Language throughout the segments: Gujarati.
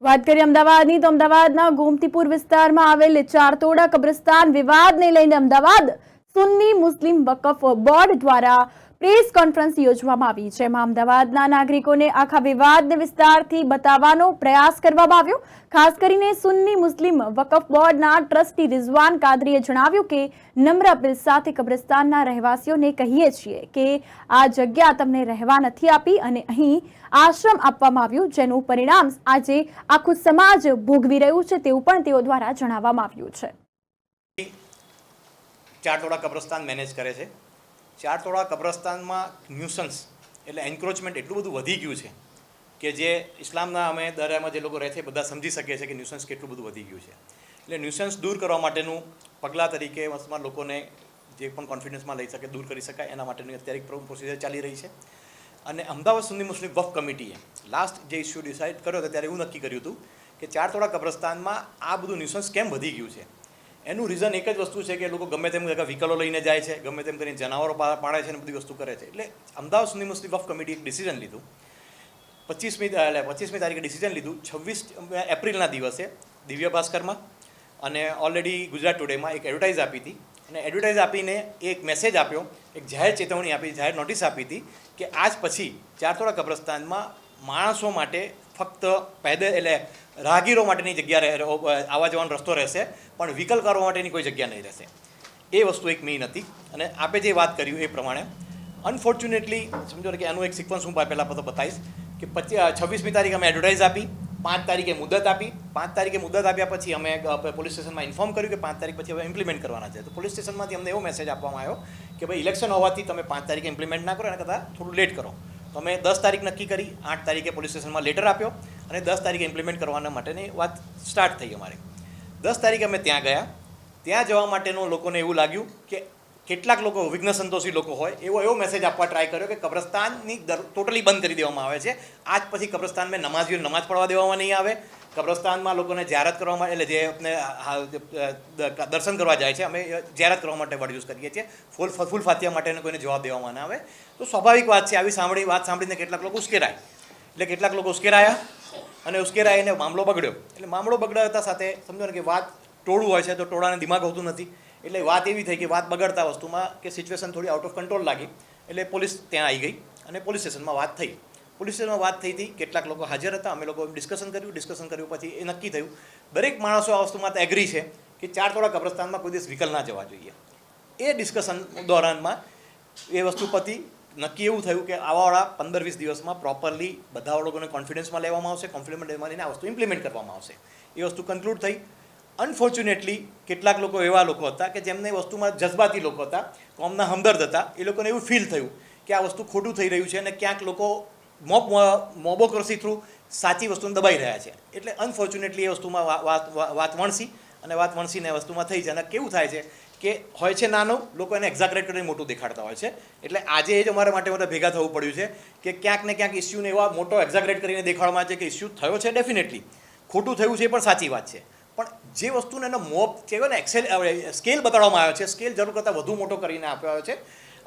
વાત કરીએ અમદાવાદની તો અમદાવાદના ગોમતીપુર વિસ્તારમાં આવેલ ચારતોડા કબ્રસ્તાન વિવાદને લઈને અમદાવાદ સુન્ની મુસ્લિમ વકફ બોર્ડ દ્વારા પ્રેસ કોન્ફરન્સ યોજવામાં આવી છે. જેમાં અમદાવાદના નાગરિકોને આખા વિવાદને વિસ્તારથી બતાવવાનો પ્રયાસ કરવામાં આવ્યો. ખાસ કરીને સુન્ની મુસ્લિમ વકફ બોર્ડના ટ્રસ્ટી રિઝવાન કાદરીએ જણાવ્યું કે નમ્ર અપીલ સાથે કબ્રસ્તાનના રહેવાસીઓને કહીએ છીએ કે આ જગ્યા તમને રહેવા નથી આપી અને અહીં આશ્રમ આપવામાં આવ્યું, જેનું પરિણામ આજે આખું સમાજ ભોગવી રહ્યું છે તેવું પણ તેઓ દ્વારા જણાવવામાં આવ્યું છે. ચારતોડા કબ્રસ્તાન મેનેજ કરે છે. ચારતોડા કબ્રસ્તાનમાં ન્યુસન્સ એટલે એન્ક્રોચમેન્ટ એટલું બધું વધી ગયું છે કે જે ઇસ્લામના અમે દરિયામાં જે લોકો રહે છે બધા સમજી શકીએ છીએ કે ન્યુસન્સ કેટલું બધું વધી ગયું છે. એટલે ન્યુસન્સ દૂર કરવા માટેનું પગલાં તરીકે વસમાં લોકોને જે પણ કોન્ફિડન્સમાં લઈ શકે દૂર કરી શકાય એના માટેની અત્યારે એક પ્રોસિજર ચાલી રહી છે. અને અમદાવાદ સુન્ની મુસ્લિમ વકફ કમિટીએ લાસ્ટ જે ઇસ્યુ ડિસાઇડ કર્યો હતો ત્યારે એવું નક્કી કર્યું હતું કે ચારતોડા કબ્રસ્તાનમાં આ બધું ન્યુસન્સ કેમ વધી ગયું છે. એનું રીઝન એક જ વસ્તુ છે કે લોકો ગમે તેમ વ્હીકલો લઈને જાય છે, ગમે તેમ કરીને જનાવરો પાડે છે અને બધી વસ્તુ કરે છે. એટલે અમદાવાદ સુન્ની મુસ્લિમ વકફ કમિટી એક ડિસિઝન લીધું 25મી તારીખે ડિસિઝન લીધું. 26 એપ્રિલના દિવસે દિવ્ય ભાસ્કરમાં અને ઓલરેડી ગુજરાત ટુડેમાં એક એડવર્ટાઇઝ આપી હતી અને એડવર્ટાઇઝ આપીને એક મેસેજ આપ્યો, એક જાહેર ચેતવણી આપી, જાહેર નોટિસ આપી હતી કે આજ પછી ચારતોડા કબ્રસ્તાનમાં માણસો માટે ફક્ત એટલે રાહગીરો માટેની જગ્યા આવવા જવાનો રસ્તો રહેશે, પણ વ્હીકલ કરવા માટેની કોઈ જગ્યા નહીં રહેશે. એ વસ્તુ એક મેઇન હતી. અને આપે જે વાત કર્યું એ પ્રમાણે અનફોર્ચ્યુનેટલી સમજો કે એનું એક સિક્વન્સ હું પહેલાં તો બતાવીશ કે 26મી તારીખે અમે એડવર્ટાઇઝ આપી, 5 તારીખે મુદત આપી. 5 તારીખે મુદત આપ્યા પછી અમે પોલીસ સ્ટેશનમાં ઇન્ફોર્મ કર્યું કે 5 તારીખ પછી હવે ઇમ્પ્લિમેન્ટ કરવાના છે. તો પોલીસ સ્ટેશનમાંથી અમને એવો મેસેજ આપવામાં આવ્યો કે ભાઈ ઇલેક્શન હોવાથી તમે 5 તારીખે ઇમ્પ્લિમેન્ટ ના કરો, એના કરતાં થોડું લેટ કરો. તો અમે 10 તારીખ નક્કી કરી, 8 તારીખે પોલીસ સ્ટેશનમાં લેટર આપ્યો અને 10 તારીખે ઇમ્પ્લિમેન્ટ કરવાના માટેની વાત સ્ટાર્ટ થઈ અમારે. 10 તારીખે અમે ત્યાં ગયા. ત્યાં જવા માટેનું લોકોને એવું લાગ્યું કે કેટલાક લોકો વિઘ્ન સંતોષી લોકો હોય એવો મેસેજ આપવા ટ્રાય કર્યો કે કબ્રસ્તાનની ટોટલી બંધ કરી દેવામાં આવે છે. આજ પછી કબ્રસ્તાનમાં નમાઝીઓને નમાઝ પઢવા દેવામાં નહીં આવે. કબ્રસ્તાનમાં લોકોને જ્યારત કરવામાં એટલે જે આપણે દર્શન કરવા જાય છે અમે જ્યારત કરવા માટે વર્ડ યુઝ કરીએ છીએ. ફૂલ ફાતિયા માટેનો કોઈને જવાબ દેવામાં ના આવે. તો સ્વાભાવિક વાત છે. આવી વાત સાંભળીને કેટલાક લોકો ઉશ્કેરાય. એટલે કેટલાક લોકો ઉશ્કેરાયા અને ઉશ્કેરાઈને મામલો બગડ્યો. એટલે મામલો બગડતા સાથે સમજો ને કે વાત ટોળું હોય છે તો ટોળાને દિમાગ હોતું નથી. એટલે વાત એવી થઈ કે વાત બગડતા વસ્તુમાં કે સિચ્યુએશન થોડી આઉટ ઓફ કંટ્રોલ લાગી. એટલે પોલીસ ત્યાં આવી ગઈ અને પોલીસ સ્ટેશનમાં વાત થઈ. પોલીસ સ્ટેશનમાં વાત થઈ હતી, કેટલાક લોકો હાજર હતા. અમે લોકો ડિસ્કશન કર્યું પછી એ નક્કી થયું દરેક માણસો આ વસ્તુમાં તો એગ્રી છે કે ચારતોડા કબ્રસ્તાનમાં કોઈ દિવસ વ્હીકલ ના જવા જોઈએ. એ ડિસ્કશન દોરાનમાં એ વસ્તુ પતી. નક્કી એવું થયું કે આવાવાળા 15-20 દિવસમાં પ્રોપરલી બધા લોકોને કોન્ફિડન્સમાં લેવામાં આવશે, કોન્ફિડન્સમાં લઈને આ વસ્તુ ઇમ્પ્લિમેન્ટ કરવામાં આવશે. એ વસ્તુ કન્ક્લુડ થઈ. અનફોર્ચ્યુનેટલી કેટલાક લોકો એવા લોકો હતા કે જેમને વસ્તુમાં જજ્બાતી લોકો હતા, કોમના હમદર્દ હતા. એ લોકોને એવું ફીલ થયું કે આ વસ્તુ ખોટું થઈ રહ્યું છે અને ક્યાંક લોકો મોબોક્રસી થ્રુ સાચી વસ્તુને દબાઈ રહ્યા છે. એટલે અનફોર્ચ્યુનેટલી એ વસ્તુમાં વાત વણસી અને વાત વણસીને વસ્તુમાં થઈ છે. અને કેવું થાય છે કે હોય છે નાનું, લોકો એને એક્ઝાગરેટ કરીને મોટું દેખાડતા હોય છે. એટલે આજે એ જ અમારા માટે ભેગા થવું પડ્યું છે કે ક્યાંક ને ક્યાંક ઇસ્યુને એવા મોટો એક્ઝાગરેટ કરીને દેખાડવામાં આવે છે કે ઇસ્યુ થયો છે, ડેફિનેટલી ખોટું થયું છે એ પણ સાચી વાત છે. પણ જે વસ્તુને એનો મોપ કહેવાય ને સ્કેલ બતાડવામાં આવ્યો છે, સ્કેલ જરૂર કરતાં વધુ મોટો કરીને આપ્યો આવ્યો છે.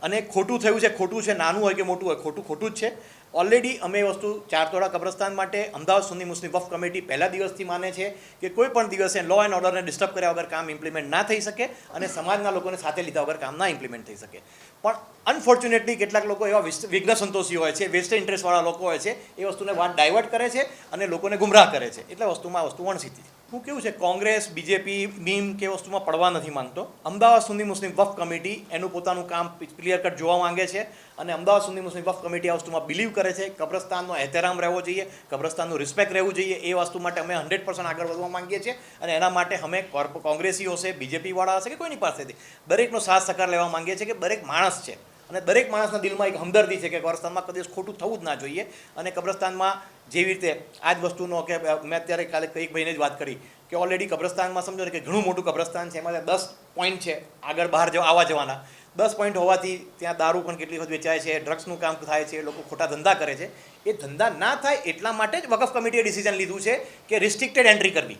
અને ખોટું થયું છે, ખોટું છે, નાનું હોય કે મોટું હોય, ખોટું જ છે. ઓલરેડી અમે વસ્તુ ચારતોડા કબ્રસ્તાન માટે અમદાવાદ સુન્ની મુસ્લિમ વકફ કમિટી પહેલા દિવસથી માને છે કે કોઈ પણ દિવસે લો એન્ડ ઓર્ડરને ડિસ્ટર્બ કર્યા વગર કામ ઇમ્પ્લિમેન્ટ ના થઈ શકે અને સમાજના લોકોને સાથે લીધા વગર કામ ના ઇમ્પ્લિમેન્ટ થઈ શકે. પણ અનફોર્ચ્યુનેટલી કેટલાક લોકો એવા વિઘ્ન સંતોષી હોય છે, વેસ્ટ ઇન્ટરેસ્ટવાળા લોકો હોય છે, એ વસ્તુને વાત ડાયવર્ટ કરે છે અને લોકોને ગુમરાહ કરે છે. એટલે વસ્તુમાં વસ્તુ વણસી હતી. હું કેવું છે, કોંગ્રેસ, બીજેપી, મીમ કે વસ્તુમાં પડવા નથી માંગતો. અમદાવાદ સુન્ની મુસ્લિમ વકફ કમિટી એનું પોતાનું કામ ક્લિયર કટ જોવા માંગે છે અને અમદાવાદ સુન્ની મુસ્લિમ વકફ કમિટી આ વસ્તુમાં બિલીવ કરે છે. કબ્રસ્તાનનો એહતરામ રહેવો જોઈએ, કબ્રસ્તાનનું રિસ્પેક્ટ રહેવું જોઈએ. એ વસ્તુ માટે અમે 100% આગળ વધવા માંગીએ છીએ અને એના માટે અમે કોંગ્રેસીઓ હશે, બીજેપીવાળા હશે કે કોઈની પાસેથી દરેકનો સાથ સહકાર લેવા માંગીએ છીએ કે દરેક માણસ છે અને દરેક માણસના દિલમાં એક હમદર્દી છે કે કબ્રસ્તાનમાં કદી ખોટું થવું જ ના જોઈએ. અને કબ્રસ્તાનમાં જેવી રીતે આ જ વસ્તુનો કે મેં અત્યારે કાલે એક ભાઈને જ વાત કરી કે ઓલરેડી કબ્રસ્તાનમાં સમજો ને કે ઘણું મોટું કબ્રસ્તાન છે, એમાં 10 પોઈન્ટ છે આગળ બહાર આવવા જવાના. 10 પોઈન્ટ હોવાથી ત્યાં દારૂ પણ કેટલી વખત વેચાય છે, ડ્રગ્સનું કામ થાય છે, લોકો ખોટા ધંધા કરે છે. એ ધંધા ના થાય એટલા માટે જ વકફ કમિટીએ ડિસિઝન લીધું છે કે રિસ્ટ્રિક્ટેડ એન્ટ્રી કરવી.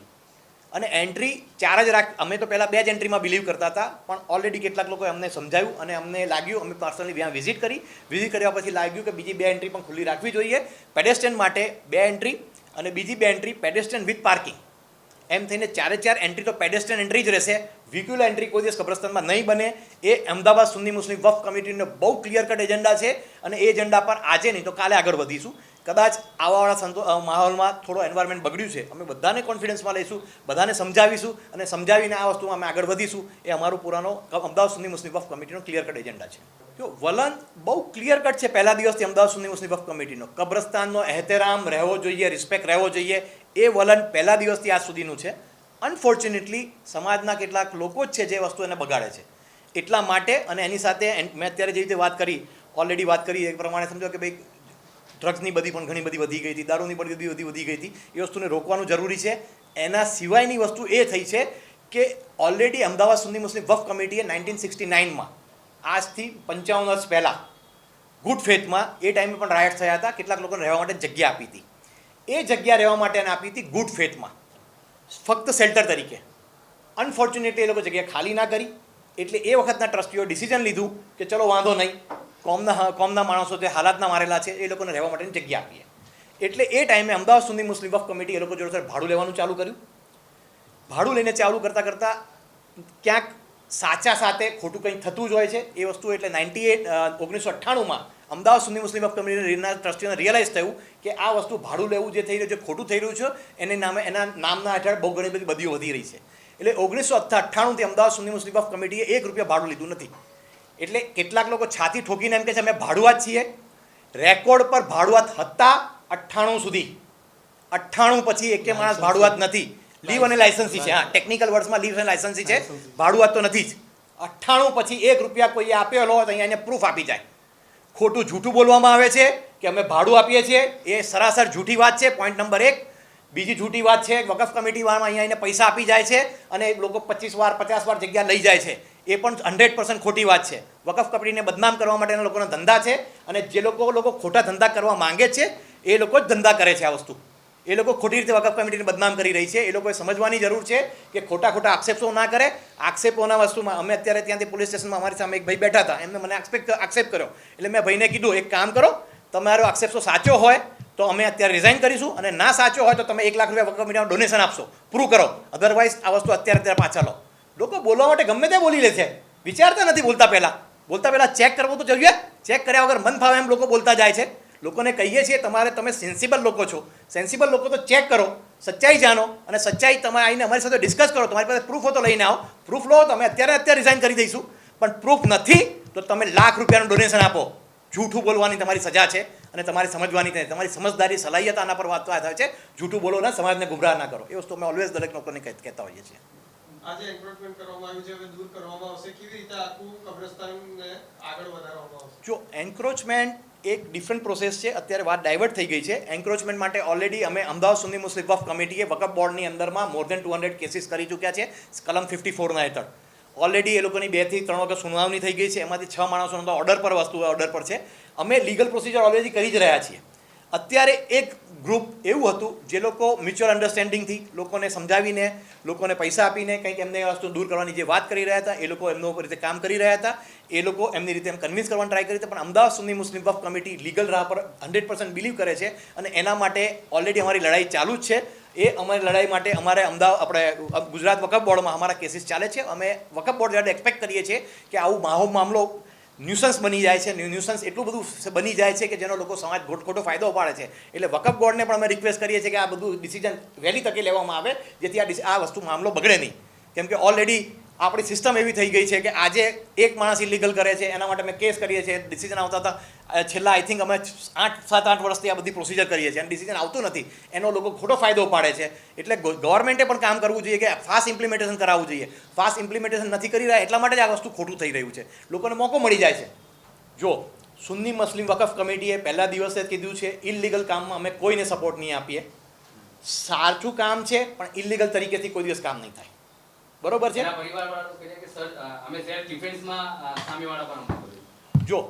અને એન્ટ્રી 4 જ અમે તો પહેલાં 2 જ એન્ટ્રીમાં બિલીવ કરતા હતા, પણ ઓલરેડી કેટલાક લોકોએ અમને સમજાવ્યું અને અમને લાગ્યું, અમે પર્સનલી ત્યાં વિઝિટ કર્યા પછી લાગ્યું કે બીજી 2 એન્ટ્રી પણ ખુલ્લી રાખવી જોઈએ. પેડેસ્ટ્રિયન માટે 2 એન્ટ્રી અને બીજી 2 એન્ટ્રી પેડેસ્ટ્રિયન વિથ પાર્કિંગ. એમ થઈને 4 એન્ટ્રી તો પેડેસ્ટ્રિયન એન્ટ્રી જ રહેશે. વ્હીક્યુલર એન્ટ્રી કોઈ દિવસ કબ્રસ્તાનમાં નહીં બને. એ અમદાવાદ સુન્ની મુસ્લિમ વક્ફ કમિટીનો બહુ ક્લિયર કટ એજન્ડા છે અને એ એજન્ડા પર આજે નહીં તો કાલે આગળ વધીશું. કદાચ આવાવાળા માહોલમાં થોડો એન્વાયરમેન્ટ બગડ્યું છે, અમે બધાને કોન્ફિડન્સમાં લઈશું, બધાને સમજાવીશું અને સમજાવીને આ વસ્તુમાં અમે આગળ વધીશું. એ અમારું પુરાનો અમદાવાદ સુન્ની મુસ્લિમ વક્ફ કમિટીનો ક્લિયર કટ એજન્ડા છે. જો વલણ બહુ ક્લિયર કટ છે પહેલા દિવસથી અમદાવાદ સુન્ની મુસ્લિમ વક્ફ કમિટીનો. કબ્રસ્તાનનો એહતરામ રહેવો જોઈએ, રિસ્પેક્ટ રહેવો જોઈએ, એ વલણ પહેલા દિવસથી આજ સુધીનું છે. અનફોર્ચ્યુનેટલી સમાજના કેટલાક લોકો જ છે જે વસ્તુ એને બગાડે છે. એટલા માટે અને એની સાથે મેં અત્યારે જે રીતે વાત કરી, ઓલરેડી વાત કરી એ પ્રમાણે સમજો કે ભાઈ ડ્રગ્સની બધી પણ ઘણી બધી વધી ગઈ હતી, દારૂની બધી વધી ગઈ હતી. એ વસ્તુને રોકવાનું જરૂરી છે. એના સિવાયની વસ્તુ એ થઈ છે કે ઓલરેડી અમદાવાદ સુન્ની મુસ્લિમ વક્ફ કમિટીએ 1969માં આજથી 55 વર્ષ પહેલાં ગુડ ફેથમાં એ ટાઈમે પણ રાયટ થયા હતા, કેટલાક લોકોને રહેવા માટે જગ્યા આપી હતી. એ જગ્યા રહેવા માટે એને આપી હતી ગુડ ફેથમાં, ફક્ત શેલ્ટર તરીકે. અનફોર્ચ્યુનેટલી એ લોકો જગ્યા ખાલી ના કરી, એટલે એ વખતના ટ્રસ્ટીઓએ ડિસિઝન લીધું કે ચલો વાંધો નહીં, કોમના માણસો જે હાલાતના મારેલા છે એ લોકોને રહેવા માટેની જગ્યા આપીએ. એટલે એ ટાઈમે અમદાવાદ સુન્ની મુસ્લિમ વક્ફ કમિટી એ લોકો જોડે ભાડું લેવાનું ચાલુ કર્યું. ભાડું લઈને ચાલુ કરતાં ક્યાંક સાચા સાથે ખોટું કંઈક થતું જ હોય છે એ વસ્તુ. એટલે 1998માં અમદાવાદ સુન્ની મુસ્લિમ વક્ફ કમિટીના ટ્રસ્ટીઓને રિયલાઇઝ થયું કે આ વસ્તુ ભાડું લેવું જે થઈ રહ્યું છે, ખોટું થઈ રહ્યું છે. એના નામના હેઠળ બહુ ઘણી બધી બદીઓ વધી રહી છે. એટલે 1998થી અમદાવાદ સુન્ની મુસ્લિમ વક્ફ કમિટીએ ₹1 ભાડું લીધું નથી. એટલે કેટલાક લોકો છાતી ઠોકીને એમ કહે છે અમે ભાડુઆત છીએ. રેકોર્ડ પર ભાડુઆત હતા 98 સુધી. 98 પછી એકે માણસ ભાડુઆત નથી. લીવ અને લાયસન્સી છે. હા, ટેકનિકલ વર્ડ્સમાં લીવ અને લાયસન્સી છે, ભાડુઆત તો નથી જ. 98 પછી ₹1 કોઈએ આપેલો હોય તો અહીંયા એને પ્રૂફ આપી જાય. ખોટું જૂઠું બોલવામાં આવે છે કે અમે ભાડું આપીએ છીએ, એ સરાસર જૂઠી વાત છે. Point number 1. બીજી જૂઠી વાત છે વકફ કમિટીવાળા અહીંયા એને પૈસા આપી જાય છે અને લોકો 25 વાર 50 વાર જગ્યા લઈ જાય છે. એ પણ 100% ખોટી વાત છે. વકફ કમિટીને બદનામ કરવા માટેના લોકોના ધંધા છે અને જે લોકો ખોટા ધંધા કરવા માંગે છે એ લોકો જ ધંધા કરે છે. આ વસ્તુ એ લોકો ખોટી રીતે વકફ કમિટીને બદનામ કરી રહી છે. એ લોકોએ સમજવાની જરૂર છે કે ખોટા આક્ષેપો ના કરે. આક્ષેપોના વસ્તુમાં અમે અત્યારે ત્યાંથી પોલીસ સ્ટેશનમાં અમારી સામે એક ભાઈ બેઠા હતા, એમને મને આક્ષેપ કર્યો. એટલે મેં ભાઈને કીધું એક કામ કરો, તમારો આક્ષેપ સાચો હોય તો અમે અત્યારે રિઝાઇન કરીશું અને ના સાચો હોય તો તમે ₹1 લાખ વકફ કમિટીમાં ડોનેશન આપશો, પ્રૂવ કરો. અધરવાઇઝ આ વસ્તુ અત્યારે પાછા લો. લોકો બોલવા માટે ગમે તે બોલી લે છે, વિચારતા નથી. બોલતા પહેલાં ચેક કરવું તો જોઈએ. ચેક કર્યા વગર મન ફાવે એમ લોકો બોલતા જાય છે. લોકોને કહીએ છીએ તમે સેન્સિબલ લોકો છો, સેન્સિબલ લોકો તો ચેક કરો, સચ્ચાઈ જાણો અને સચ્ચાઈ તમે આવીને અમારી સાથે ડિસ્કસ કરો. તમારી પાસે પ્રૂફ હોય તો લઈને આવો. પ્રૂફ લો તો અમે અત્યારે રિઝાઇન કરી દઈશું. પણ પ્રૂફ નથી તો તમે ₹1,00,000 ડોનેશન આપો. જૂઠું બોલવાની તમારી સજા છે અને તમારી સમજવાની નથી. તમારી સમજદારી સલાહિયત આના પર વાત થાય છે. જૂઠું બોલો ને સમાજને ગુમરાહ ના કરો. એ વસ્તુ અમે ઓલવેઝ દરેક લોકોને કહેતા હોઈએ છીએ. આજે એન્ક્રોચમેન્ટ કરવામાં આવ્યું છે, હવે દૂર કરવામાં આવશે. કેવી રીતે આખું કબ્રસ્તાનને આગળ વધારવામાં આવશે? જો એન્ક્રોચમેન્ટ એક ડિફરન્ટ પ્રોસેસ છે. અત્યારે વાત ડાયવર્ટ થઈ ગઈ છે. એન્ક્રોચમેન્ટ માટે ઓલરેડી અમે અમદાવાદ સુન્ની મુસ્લિમ વક્ફ કમિટીએ વકફ બોર્ડની અંદરમાં મોર દેન 200 કેસીસ કરી ચૂક્યા છે કલમ 54ના હેઠળ. ઓલરેડી એ લોકોની 2 થી 3 વખત સુનાવણી થઈ ગઈ છે. એમાંથી 6 માણસોનો તો ઓર્ડર પર છે. અમે લીગલ પ્રોસિજર ઓલરેડી કરી જ રહ્યા છીએ. અત્યારે એક ગ્રુપ એવું હતું જે લોકો મ્યુચ્યુઅલ અન્ડરસ્ટેન્ડિંગથી લોકોને સમજાવીને, લોકોને પૈસા આપીને કંઈક એમને વસ્તુ દૂર કરવાની જે વાત કરી રહ્યા હતા એ લોકો એમનો રીતે કામ કરી રહ્યા હતા. એ લોકો એમની રીતે કન્વિન્સ કરવાની ટ્રાય કરી હતી. પણ અમદાવાદ સુન્ની મુસ્લિમ વક્ફ કમિટી લીગલ રાહ પર 100% બિલીવ કરે છે અને એના માટે ઓલરેડી અમારી લડાઈ ચાલુ જ છે. એ અમારી લડાઈ માટે અમારે આપણે ગુજરાત વકફ બોર્ડમાં અમારા કેસીસ ચાલે છે. અમે વકફ બોર્ડ જ્યારે એક્સપેક્ટ કરીએ છીએ કે આવું મામલો ન્યુસન્સ બની જાય છે, ન્યુસન્સ એટલું બધું બની જાય છે કે જેનો લોકો સમાજ ખોટો ફાયદો ઉપાડે છે. એટલે વકફ બોર્ડને પણ અમે રિક્વેસ્ટ કરીએ છીએ કે આ બધું ડિસિઝન વહેલી તકે લેવામાં આવે જેથી આ વસ્તુ મામલો બગડે નહીં. કેમ કે ઓલરેડી આપણી સિસ્ટમ એવી થઈ ગઈ છે કે આજે એક માણસ ઇલીગલ કરે છે એના માટે અમે કેસ કરીએ છીએ. ડિસિઝન આવતા હતા છેલ્લા આઈ થિંક અમે 7-8 વર્ષથી આ બધી પ્રોસિજર કરીએ છીએ અને ડિસિઝન આવતું નથી. એનો લોકો ખોટો ફાયદો ઉપાડે છે. એટલે ગવર્મેન્ટે પણ કામ કરવું જોઈએ કે ફાસ્ટ ઇમ્પ્લિમેન્ટેશન કરાવવું જોઈએ. ફાસ્ટ ઇમ્પ્લિમેન્ટેશન નથી કરી રહ્યા એટલા માટે જ આ વસ્તુ ખોટું થઈ રહ્યું છે. લોકોને મોકો મળી જાય છે. જો સુન્ની મુસ્લિમ વકફ કમિટીએ પહેલા દિવસે કીધું છે ઇલીગલ કામમાં અમે કોઈને સપોર્ટ નહીં આપીએ. સાચું કામ છે પણ ઇલીગલ તરીકેથી કોઈ દિવસ કામ નહીં થાય. બરોબર છે? જો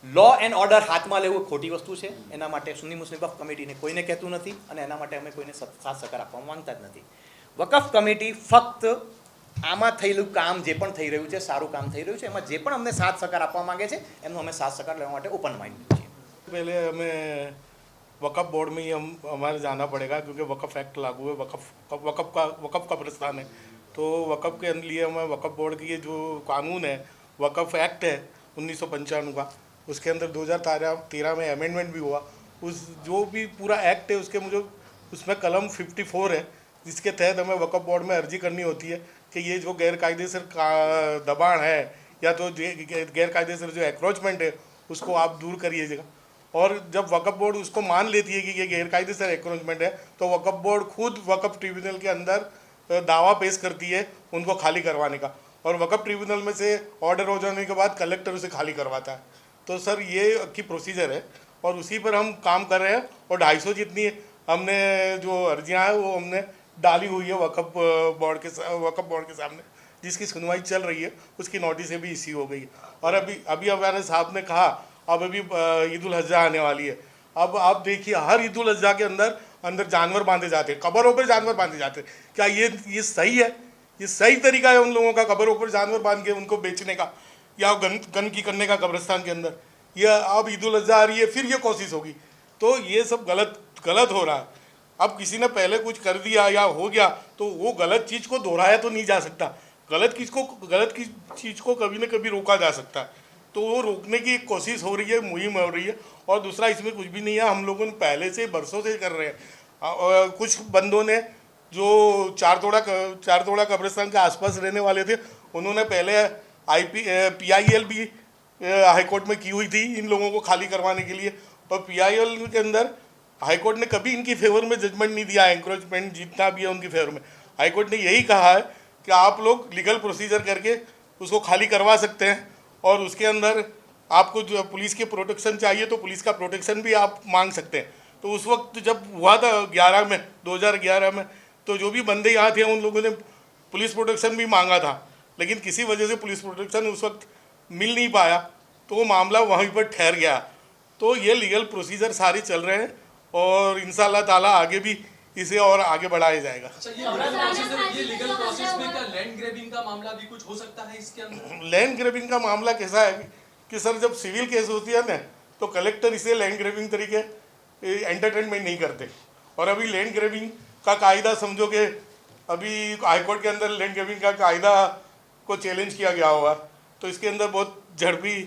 લો એન્ડ ઓર્ડર હાથમાં લેવું ખોટી વસ્તુ છે. એના માટે સુન્ની મુસ્લિમ વકફ કમિટીને કોઈને કહેતું નથી અને એના માટે અમે કોઈને સાથ સહકાર આપવા માંગતા જ નથી. વકફ કમિટી ફક્ત આમાં થયેલું કામ જે પણ થઈ રહ્યું છે, સારું કામ થઈ રહ્યું છે, એમાં જે પણ અમને સાથ સહકાર આપવા માંગે છે એમનો અમે સાથ સહકાર લેવા માટે ઓપન માઇન્ડ છીએ. પહેલે અમે वक़फ़ बोर्ड में ही हमारे जाना पड़ेगा, क्योंकि वक़फ़ एक्ट लागू है, वक़फ़ कब्रिस्तान है। तो वक़फ़ के लिए हमें वक़फ़ बोर्ड की ये जो कानून है, वक़फ़ एक्ट है 1995 का, उसके अंदर 2013 में अमेंडमेंट भी हुआ। उस जो भी पूरा एक्ट है उसके मुझे उसमें कलम 54 है, जिसके तहत हमें वक़फ़ बोर्ड में अर्जी करनी होती है कि ये जो गैरकायदेसर दबाण है या तो गैरकायदेसर जो एक्रोचमेंट है उसको आप दूर करिएगा। और जब वक़फ़ बोर्ड उसको मान लेती है कि ये गैरकायदेसर एक्रोचमेंट है, तो वक़फ़ बोर्ड खुद वक़फ़ ट्रिब्यूनल के अंदर दावा पेश करती है उनको खाली करवाने का, और वक़फ़ ट्रिब्यूनल में से ऑर्डर हो जाने के बाद कलेक्टर उसे खाली करवाता है। तो सर ये की प्रोसीजर है और उसी पर हम काम कर रहे हैं। और 250 जितनी हमने जो अर्जियाँ हैं वो हमने डाली हुई है वक़फ़ बोर्ड के सामने, जिसकी सुनवाई चल रही है, उसकी नोटिस भी इसी हो गई है। और अभी हमारे साहब ने कहा अब अभी ईद उल अज़हा आने वाली है। अब आप देखिए हर ईद उल अज़हा के अंदर जानवर बांधे जाते हैं, कब्रों पर जानवर बांधे जाते हैं। क्या ये सही है? ये सही तरीका है उन लोगों का कब्रों पर जानवर बांध के उनको बेचने का या गंदगी करने का कब्रिस्तान के अंदर? यह अब ईद उल अज़हा आ रही है, फिर ये कोशिश होगी। तो ये सब गलत हो रहा है। अब किसी ने पहले कुछ कर दिया या हो गया तो वो गलत चीज़ को दोहराया तो नहीं जा सकता। गलत चीज़ को कभी न कभी रोका जा सकता है। तो वो रोकने की एक कोशिश हो रही है, मुहिम हो रही है। और दूसरा इसमें कुछ भी नहीं है, हम लोगों ने पहले से बरसों से कर रहे हैं। कुछ बंदों ने जो चार तोड़ा कब्रिस्तान के आसपास रहने वाले थे, उन्होंने पहले PIL भी हाईकोर्ट में की हुई थी इन लोगों को खाली करवाने के लिए। और PIL के अंदर हाईकोर्ट ने कभी इनकी फेवर में जजमेंट नहीं दिया। एंक्रोचमेंट जितना भी है उनकी फेवर में, हाईकोर्ट ने यही कहा है कि आप लोग लीगल प्रोसीजर करके उसको खाली करवा सकते हैं। और उसके अंदर आपको जो पुलिस की प्रोटेक्शन चाहिए तो पुलिस का प्रोटेक्शन भी आप मांग सकते हैं। तो उस वक्त जब हुआ था 2011 में, तो जो भी बंदे यहाँ थे उन लोगों ने पुलिस प्रोटेक्शन भी मांगा था, लेकिन किसी वजह से पुलिस प्रोटेक्शन उस वक्त मिल नहीं पाया, तो वो मामला वहीं पर ठहर गया। तो ये लीगल प्रोसीजर सारे चल रहे हैं और इंशाअल्लाह ताला आगे भी इसे और आगे बढ़ाया जाएगा। अच्छा, ये लीगल प्रोसेस में क्या लैंड ग्रैबिंग का मामला भी कुछ हो सकता है इसके अंदर? लैंड ग्रैबिंग का मामला कैसा है कि सर जब सिविल केस होती है ना, तो कलेक्टर इसे लैंड ग्रैबिंग तरीके एंटरटेनमेंट नहीं करते। और अभी लैंड ग्रैबिंग का कायदा समझो कि अभी हाईकोर्ट के अंदर लैंड ग्रैबिंग का कायदा को चैलेंज किया गया होगा, तो इसके अंदर बहुत झड़पी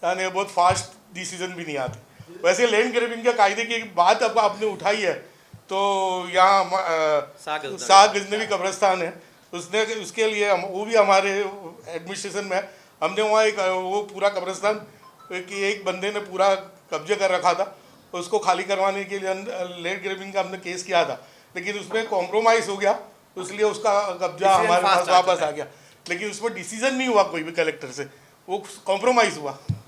यानी बहुत फास्ट डिसीजन भी नहीं आते। वैसे लैंड ग्रैबिंग के कायदे की बात अब आपने उठाई है, तो यहाँ साग गजनवी कब्रिस्तान है, उसके लिए वो भी हमारे एडमिनिस्ट्रेशन में है। हमने वहाँ वो पूरा कब्रिस्तान कि एक बंदे ने पूरा कब्जे कर रखा था, उसको खाली करवाने के लिए लैंड ग्रैबिंग का हमने केस किया था, लेकिन उसमें कॉम्प्रोमाइज़ हो गया, इसलिए उसका कब्जा हमारे पास वापस आ गया। लेकिन उसमें डिसीजन नहीं हुआ कोई भी कलेक्टर से, वो कॉम्प्रोमाइज़ हुआ।